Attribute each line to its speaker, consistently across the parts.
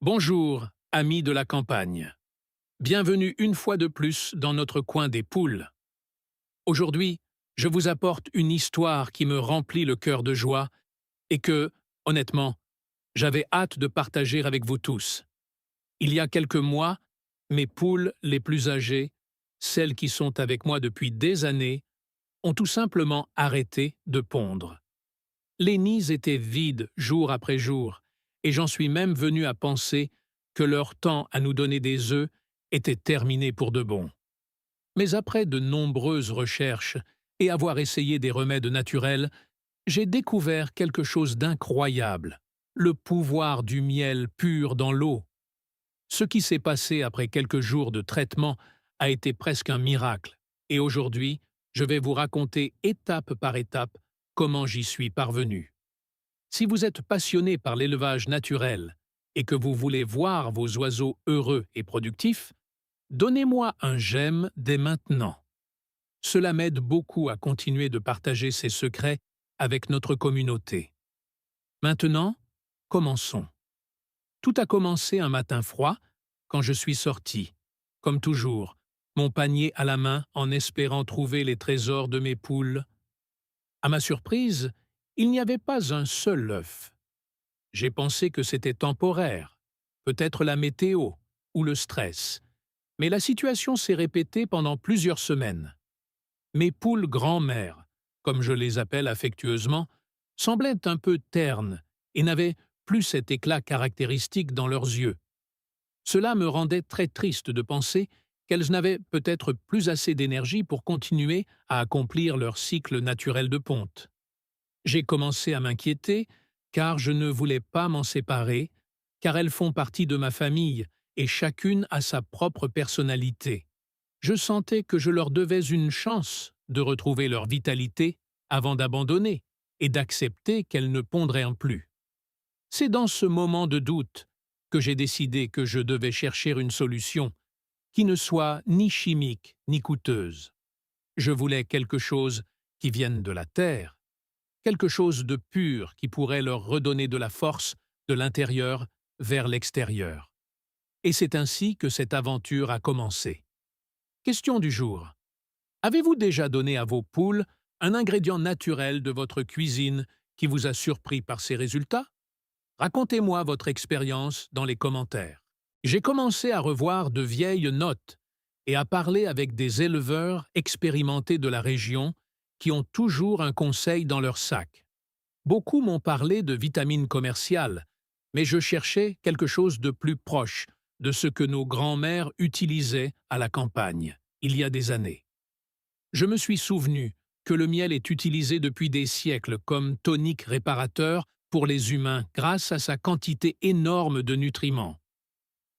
Speaker 1: Bonjour, amis de la campagne. Bienvenue une fois de plus dans notre coin des poules. Aujourd'hui, je vous apporte une histoire qui me remplit le cœur de joie et que, honnêtement, j'avais hâte de partager avec vous tous. Il y a quelques mois, mes poules les plus âgées, celles qui sont avec moi depuis des années, ont tout simplement arrêté de pondre. Les nids étaient vides jour après jour, et j'en suis même venu à penser que leur temps à nous donner des œufs était terminé pour de bon. Mais après de nombreuses recherches et avoir essayé des remèdes naturels, j'ai découvert quelque chose d'incroyable, le pouvoir du miel pur dans l'eau. Ce qui s'est passé après quelques jours de traitement a été presque un miracle, et aujourd'hui, je vais vous raconter étape par étape comment j'y suis parvenu. Si vous êtes passionné par l'élevage naturel et que vous voulez voir vos oiseaux heureux et productifs, donnez-moi un j'aime dès maintenant. Cela m'aide beaucoup à continuer de partager ces secrets avec notre communauté. Maintenant, commençons. Tout a commencé un matin froid, quand je suis sorti, comme toujours, mon panier à la main en espérant trouver les trésors de mes poules. À ma surprise, il n'y avait pas un seul œuf. J'ai pensé que c'était temporaire, peut-être la météo ou le stress, mais la situation s'est répétée pendant plusieurs semaines. Mes poules grand-mères, comme je les appelle affectueusement, semblaient un peu ternes et n'avaient plus cet éclat caractéristique dans leurs yeux. Cela me rendait très triste de penser qu'elles n'avaient peut-être plus assez d'énergie pour continuer à accomplir leur cycle naturel de ponte. J'ai commencé à m'inquiéter, car je ne voulais pas m'en séparer, car elles font partie de ma famille et chacune a sa propre personnalité. Je sentais que je leur devais une chance de retrouver leur vitalité avant d'abandonner et d'accepter qu'elles ne pondraient plus. C'est dans ce moment de doute que j'ai décidé que je devais chercher une solution qui ne soit ni chimique ni coûteuse. Je voulais quelque chose qui vienne de la terre, quelque chose de pur qui pourrait leur redonner de la force de l'intérieur vers l'extérieur. Et c'est ainsi que cette aventure a commencé. Question du jour. Avez-vous déjà donné à vos poules un ingrédient naturel de votre cuisine qui vous a surpris par ses résultats? Racontez-moi votre expérience dans les commentaires. J'ai commencé à revoir de vieilles notes et à parler avec des éleveurs expérimentés de la région qui ont toujours un conseil dans leur sac. Beaucoup m'ont parlé de vitamines commerciales, mais je cherchais quelque chose de plus proche de ce que nos grands-mères utilisaient à la campagne, il y a des années. Je me suis souvenu que le miel est utilisé depuis des siècles comme tonique réparateur pour les humains grâce à sa quantité énorme de nutriments.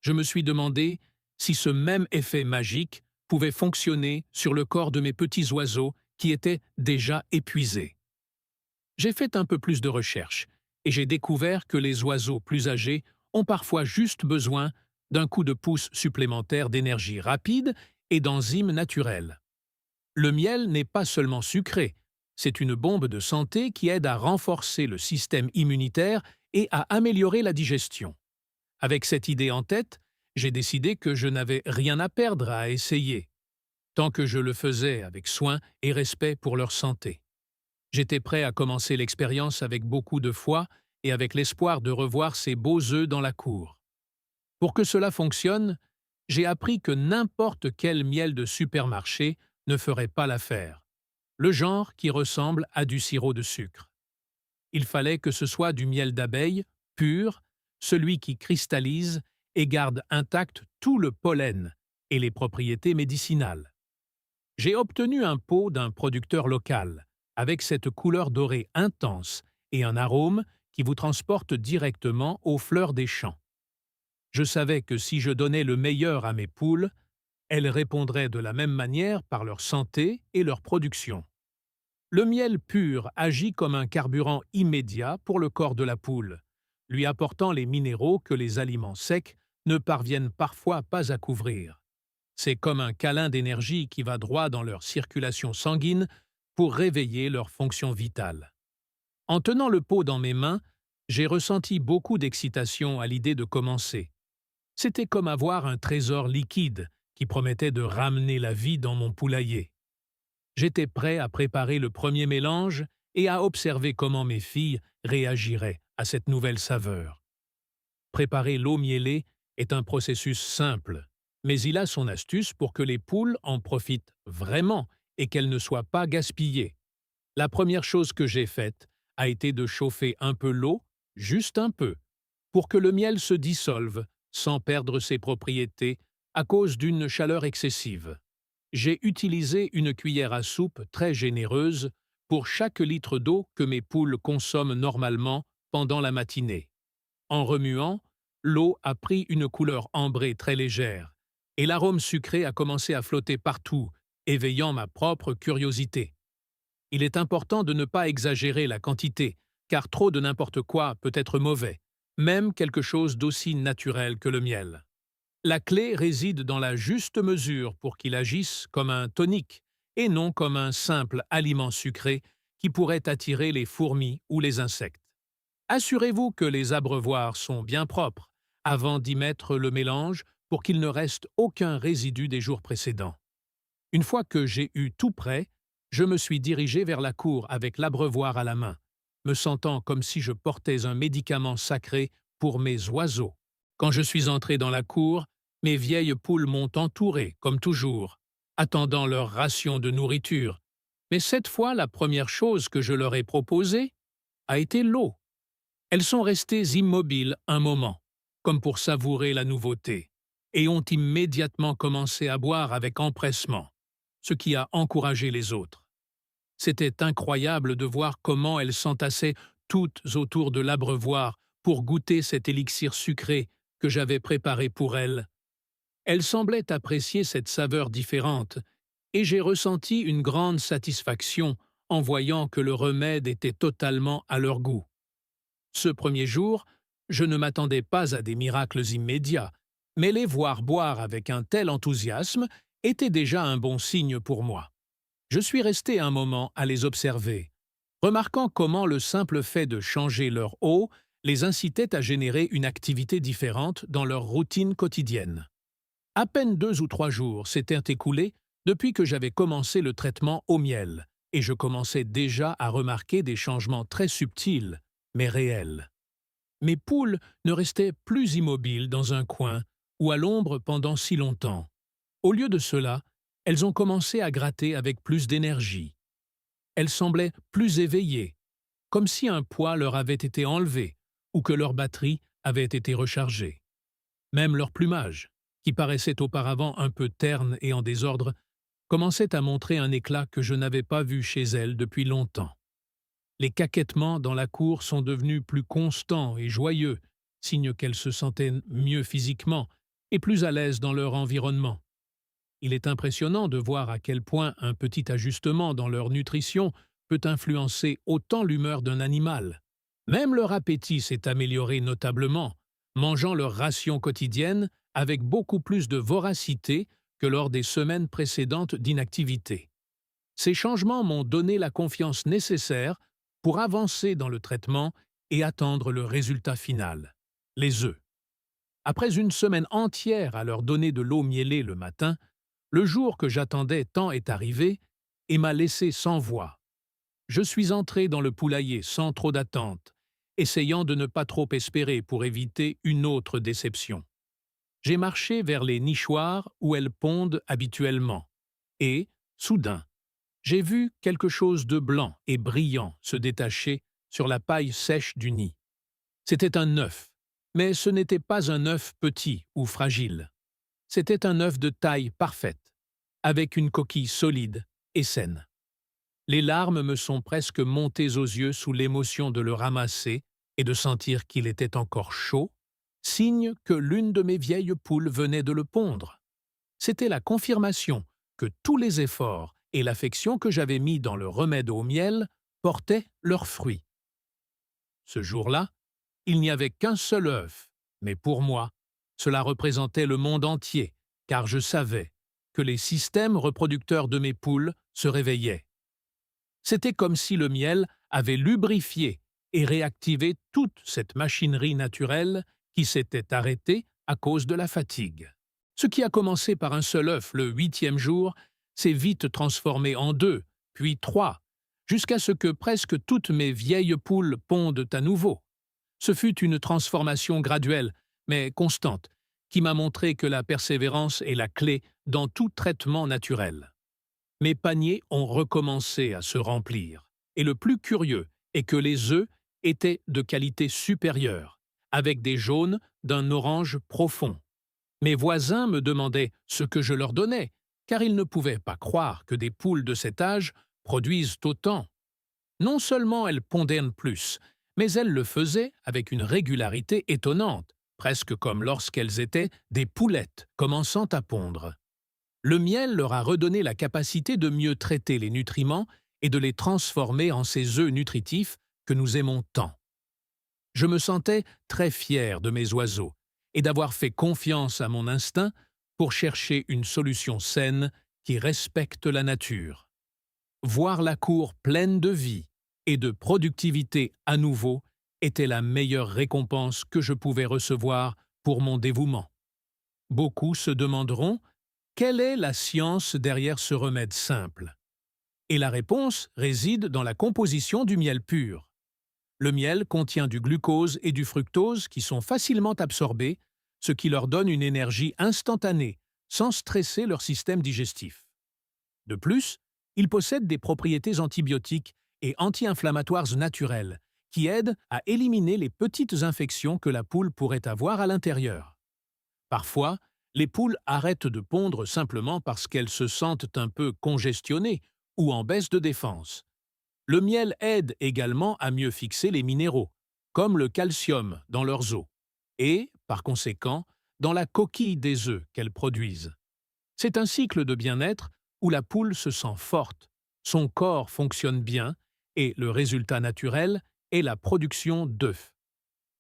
Speaker 1: Je me suis demandé si ce même effet magique pouvait fonctionner sur le corps de mes petits oiseaux qui étaient déjà épuisés. J'ai fait un peu plus de recherches et j'ai découvert que les oiseaux plus âgés ont parfois juste besoin d'un coup de pouce supplémentaire d'énergie rapide et d'enzymes naturelles. Le miel n'est pas seulement sucré, c'est une bombe de santé qui aide à renforcer le système immunitaire et à améliorer la digestion. Avec cette idée en tête, j'ai décidé que je n'avais rien à perdre à essayer, tant que je le faisais avec soin et respect pour leur santé. J'étais prêt à commencer l'expérience avec beaucoup de foi et avec l'espoir de revoir ces beaux œufs dans la cour. Pour que cela fonctionne, j'ai appris que n'importe quel miel de supermarché ne ferait pas l'affaire, le genre qui ressemble à du sirop de sucre. Il fallait que ce soit du miel d'abeille, pur, celui qui cristallise et garde intact tout le pollen et les propriétés médicinales. J'ai obtenu un pot d'un producteur local, avec cette couleur dorée intense et un arôme qui vous transporte directement aux fleurs des champs. Je savais que si je donnais le meilleur à mes poules, elles répondraient de la même manière par leur santé et leur production. Le miel pur agit comme un carburant immédiat pour le corps de la poule, lui apportant les minéraux que les aliments secs ne parviennent parfois pas à couvrir. C'est comme un câlin d'énergie qui va droit dans leur circulation sanguine pour réveiller leur fonction vitale. En tenant le pot dans mes mains, J'ai ressenti beaucoup d'excitation à l'idée de commencer. C'était comme avoir un trésor liquide qui promettait de ramener la vie dans mon poulailler. J'étais prêt à préparer le premier mélange et à observer comment mes filles réagiraient à cette nouvelle saveur. Préparer l'eau mielée est un processus simple, mais il a son astuce pour que les poules en profitent vraiment et qu'elles ne soient pas gaspillées. La première chose que j'ai faite a été de chauffer un peu l'eau, juste un peu, pour que le miel se dissolve sans perdre ses propriétés à cause d'une chaleur excessive. J'ai utilisé une cuillère à soupe très généreuse pour chaque litre d'eau que mes poules consomment normalement pendant la matinée. En remuant, l'eau a pris une couleur ambrée très légère, et l'arôme sucré a commencé à flotter partout, éveillant ma propre curiosité. Il est important de ne pas exagérer la quantité, car trop de n'importe quoi peut être mauvais, même quelque chose d'aussi naturel que le miel. La clé réside dans la juste mesure pour qu'il agisse comme un tonique et non comme un simple aliment sucré qui pourrait attirer les fourmis ou les insectes. Assurez-vous que les abreuvoirs sont bien propres avant d'y mettre le mélange pour qu'il ne reste aucun résidu des jours précédents. Une fois que j'ai eu tout prêt, je me suis dirigé vers la cour avec l'abreuvoir à la main, me sentant comme si je portais un médicament sacré pour mes oiseaux. Quand je suis entré dans la cour, mes vieilles poules m'ont entouré, comme toujours, attendant leur ration de nourriture. Mais cette fois, la première chose que je leur ai proposée a été l'eau. Elles sont restées immobiles un moment, comme pour savourer la nouveauté, et ont immédiatement commencé à boire avec empressement, ce qui a encouragé les autres. C'était incroyable de voir comment elles s'entassaient toutes autour de l'abreuvoir pour goûter cet élixir sucré que j'avais préparé pour elles. Elles semblaient apprécier cette saveur différente, et j'ai ressenti une grande satisfaction en voyant que le remède était totalement à leur goût. Ce premier jour, je ne m'attendais pas à des miracles immédiats, mais les voir boire avec un tel enthousiasme était déjà un bon signe pour moi. Je suis resté un moment à les observer, remarquant comment le simple fait de changer leur eau les incitait à générer une activité différente dans leur routine quotidienne. À peine 2 ou 3 jours s'étaient écoulés depuis que j'avais commencé le traitement au miel, et je commençais déjà à remarquer des changements très subtils, mais réels. Mes poules ne restaient plus immobiles dans un coin ou à l'ombre pendant si longtemps. Au lieu de cela, elles ont commencé à gratter avec plus d'énergie. Elles semblaient plus éveillées, comme si un poids leur avait été enlevé ou que leur batterie avait été rechargée. Même leur plumage, qui paraissait auparavant un peu terne et en désordre, commençait à montrer un éclat que je n'avais pas vu chez elles depuis longtemps. Les caquettements dans la cour sont devenus plus constants et joyeux, signe qu'elles se sentaient mieux physiquement et plus à l'aise dans leur environnement. Il est impressionnant de voir à quel point un petit ajustement dans leur nutrition peut influencer autant l'humeur d'un animal. Même leur appétit s'est amélioré notablement, mangeant leur ration quotidienne avec beaucoup plus de voracité que lors des semaines précédentes d'inactivité. Ces changements m'ont donné la confiance nécessaire pour avancer dans le traitement et attendre le résultat final, les œufs. Après une semaine entière à leur donner de l'eau mielée le matin, le jour que j'attendais tant est arrivé et m'a laissé sans voix. Je suis entré dans le poulailler sans trop d'attente, essayant de ne pas trop espérer pour éviter une autre déception. J'ai marché vers les nichoirs où elles pondent habituellement, et, soudain, j'ai vu quelque chose de blanc et brillant se détacher sur la paille sèche du nid. C'était un œuf, mais ce n'était pas un œuf petit ou fragile. C'était un œuf de taille parfaite, avec une coquille solide et saine. Les larmes me sont presque montées aux yeux sous l'émotion de le ramasser et de sentir qu'il était encore chaud, signe que l'une de mes vieilles poules venait de le pondre. C'était la confirmation que tous les efforts et l'affection que j'avais mis dans le remède au miel portaient leurs fruits. Ce jour-là, il n'y avait qu'un seul œuf, mais pour moi, cela représentait le monde entier, car je savais que les systèmes reproducteurs de mes poules se réveillaient. C'était comme si le miel avait lubrifié et réactiver toute cette machinerie naturelle qui s'était arrêtée à cause de la fatigue. Ce qui a commencé par un seul œuf le 8e jour s'est vite transformé en 2, puis 3, jusqu'à ce que presque toutes mes vieilles poules pondent à nouveau. Ce fut une transformation graduelle, mais constante, qui m'a montré que la persévérance est la clé dans tout traitement naturel. Mes paniers ont recommencé à se remplir, et le plus curieux est que les œufs étaient de qualité supérieure, avec des jaunes d'un orange profond. Mes voisins me demandaient ce que je leur donnais, car ils ne pouvaient pas croire que des poules de cet âge produisent autant. Non seulement elles pondèrent plus, mais elles le faisaient avec une régularité étonnante, presque comme lorsqu'elles étaient des poulettes commençant à pondre. Le miel leur a redonné la capacité de mieux traiter les nutriments et de les transformer en ces œufs nutritifs que nous aimons tant. Je me sentais très fier de mes oiseaux et d'avoir fait confiance à mon instinct pour chercher une solution saine qui respecte la nature. Voir la cour pleine de vie et de productivité à nouveau était la meilleure récompense que je pouvais recevoir pour mon dévouement. Beaucoup se demanderont quelle est la science derrière ce remède simple. Et la réponse réside dans la composition du miel pur. Le miel contient du glucose et du fructose qui sont facilement absorbés, ce qui leur donne une énergie instantanée, sans stresser leur système digestif. De plus, il possède des propriétés antibiotiques et anti-inflammatoires naturelles qui aident à éliminer les petites infections que la poule pourrait avoir à l'intérieur. Parfois, les poules arrêtent de pondre simplement parce qu'elles se sentent un peu congestionnées ou en baisse de défense. Le miel aide également à mieux fixer les minéraux, comme le calcium dans leurs os, et, par conséquent, dans la coquille des œufs qu'elles produisent. C'est un cycle de bien-être où la poule se sent forte, son corps fonctionne bien et le résultat naturel est la production d'œufs.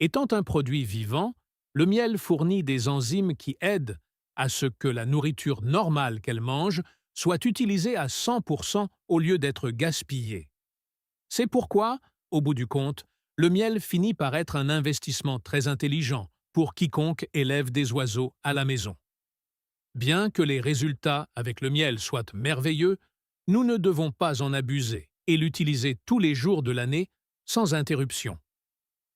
Speaker 1: Étant un produit vivant, le miel fournit des enzymes qui aident à ce que la nourriture normale qu'elle mange soit utilisée à 100% au lieu d'être gaspillée. C'est pourquoi, au bout du compte, le miel finit par être un investissement très intelligent pour quiconque élève des oiseaux à la maison. Bien que les résultats avec le miel soient merveilleux, nous ne devons pas en abuser et l'utiliser tous les jours de l'année sans interruption.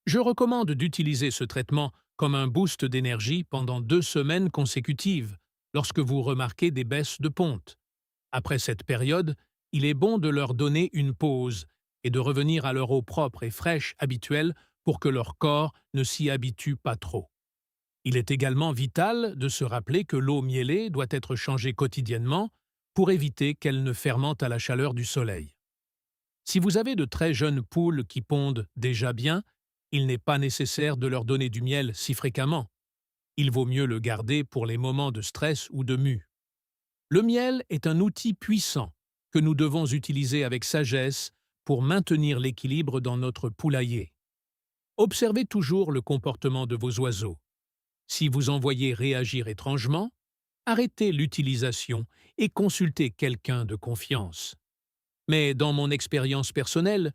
Speaker 1: Je recommande d'utiliser ce traitement comme un boost d'énergie pendant 2 semaines consécutives, lorsque vous remarquez des baisses de ponte. Après cette période, il est bon de leur donner une pause et de revenir à leur eau propre et fraîche habituelle pour que leur corps ne s'y habitue pas trop. Il est également vital de se rappeler que l'eau mielée doit être changée quotidiennement pour éviter qu'elle ne fermente à la chaleur du soleil. Si vous avez de très jeunes poules qui pondent déjà bien, il n'est pas nécessaire de leur donner du miel si fréquemment. Il vaut mieux le garder pour les moments de stress ou de mue. Le miel est un outil puissant que nous devons utiliser avec sagesse pour maintenir l'équilibre dans notre poulailler. Observez toujours le comportement de vos oiseaux. Si vous en voyez réagir étrangement, arrêtez l'utilisation et consultez quelqu'un de confiance. Mais dans mon expérience personnelle,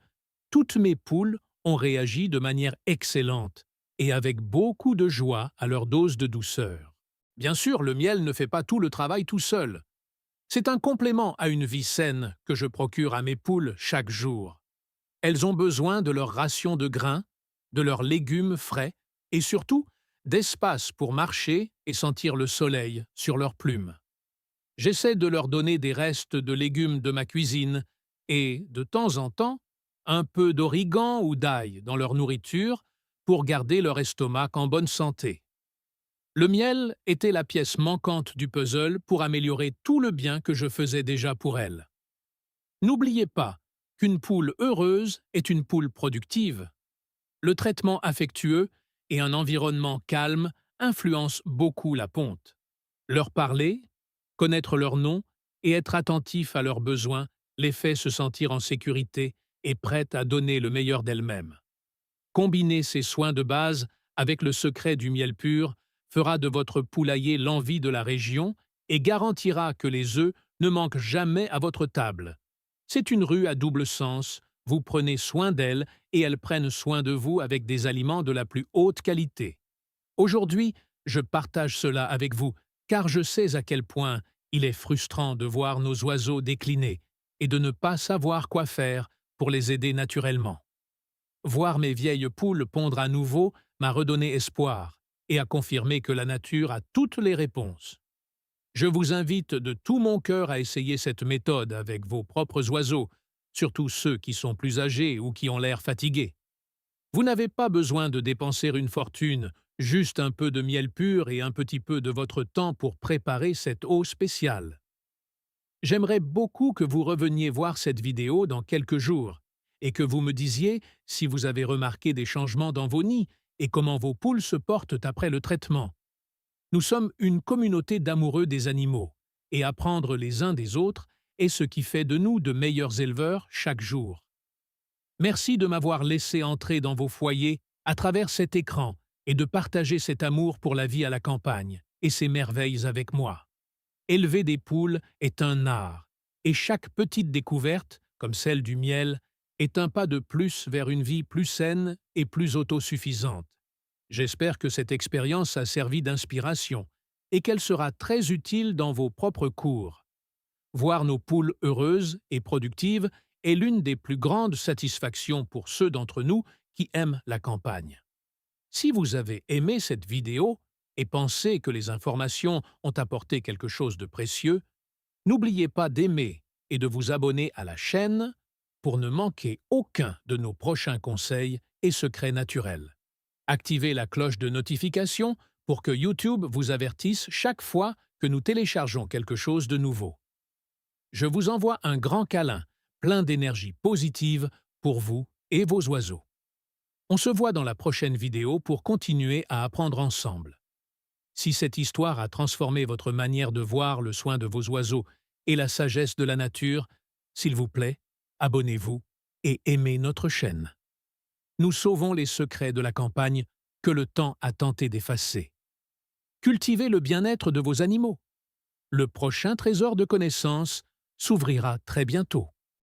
Speaker 1: toutes mes poules ont réagi de manière excellente et avec beaucoup de joie à leur dose de douceur. Bien sûr, le miel ne fait pas tout le travail tout seul. C'est un complément à une vie saine que je procure à mes poules chaque jour. Elles ont besoin de leur ration de grains, de leurs légumes frais et surtout d'espace pour marcher et sentir le soleil sur leurs plumes. J'essaie de leur donner des restes de légumes de ma cuisine et, de temps en temps, un peu d'origan ou d'ail dans leur nourriture pour garder leur estomac en bonne santé. Le miel était la pièce manquante du puzzle pour améliorer tout le bien que je faisais déjà pour elles. N'oubliez pas qu'une poule heureuse est une poule productive. Le traitement affectueux et un environnement calme influencent beaucoup la ponte. Leur parler, connaître leur nom et être attentif à leurs besoins les fait se sentir en sécurité et prête à donner le meilleur d'elle-même. Combiner ces soins de base avec le secret du miel pur fera de votre poulailler l'envie de la région et garantira que les œufs ne manquent jamais à votre table. C'est une rue à double sens Vous prenez soin d'elles et elles prennent soin de vous avec des aliments de la plus haute qualité. Aujourd'hui, je partage cela avec vous, car je sais à quel point il est frustrant de voir nos oiseaux décliner et de ne pas savoir quoi faire pour les aider naturellement. Voir mes vieilles poules pondre à nouveau m'a redonné espoir et a confirmé que la nature a toutes les réponses. Je vous invite de tout mon cœur à essayer cette méthode avec vos propres oiseaux, surtout ceux qui sont plus âgés ou qui ont l'air fatigués. Vous n'avez pas besoin de dépenser une fortune, juste un peu de miel pur et un petit peu de votre temps pour préparer cette eau spéciale. J'aimerais beaucoup que vous reveniez voir cette vidéo dans quelques jours et que vous me disiez si vous avez remarqué des changements dans vos nids et comment vos poules se portent après le traitement. Nous sommes une communauté d'amoureux des animaux et apprendre les uns des autres est ce qui fait de nous de meilleurs éleveurs chaque jour. Merci de m'avoir laissé entrer dans vos foyers à travers cet écran et de partager cet amour pour la vie à la campagne et ses merveilles avec moi. Élever des poules est un art, et chaque petite découverte, comme celle du miel, est un pas de plus vers une vie plus saine et plus autosuffisante. J'espère que cette expérience a servi d'inspiration et qu'elle sera très utile dans vos propres cours. Voir nos poules heureuses et productives est l'une des plus grandes satisfactions pour ceux d'entre nous qui aiment la campagne. Si vous avez aimé cette vidéo et pensez que les informations ont apporté quelque chose de précieux, n'oubliez pas d'aimer et de vous abonner à la chaîne pour ne manquer aucun de nos prochains conseils et secrets naturels. Activez la cloche de notification pour que YouTube vous avertisse chaque fois que nous téléchargeons quelque chose de nouveau. Je vous envoie un grand câlin, plein d'énergie positive pour vous et vos oiseaux. On se voit dans la prochaine vidéo pour continuer à apprendre ensemble. Si cette histoire a transformé votre manière de voir le soin de vos oiseaux et la sagesse de la nature, s'il vous plaît, abonnez-vous et aimez notre chaîne. Nous sauvons les secrets de la campagne que le temps a tenté d'effacer. Cultivez le bien-être de vos animaux. Le prochain trésor de connaissances s'ouvrira très bientôt.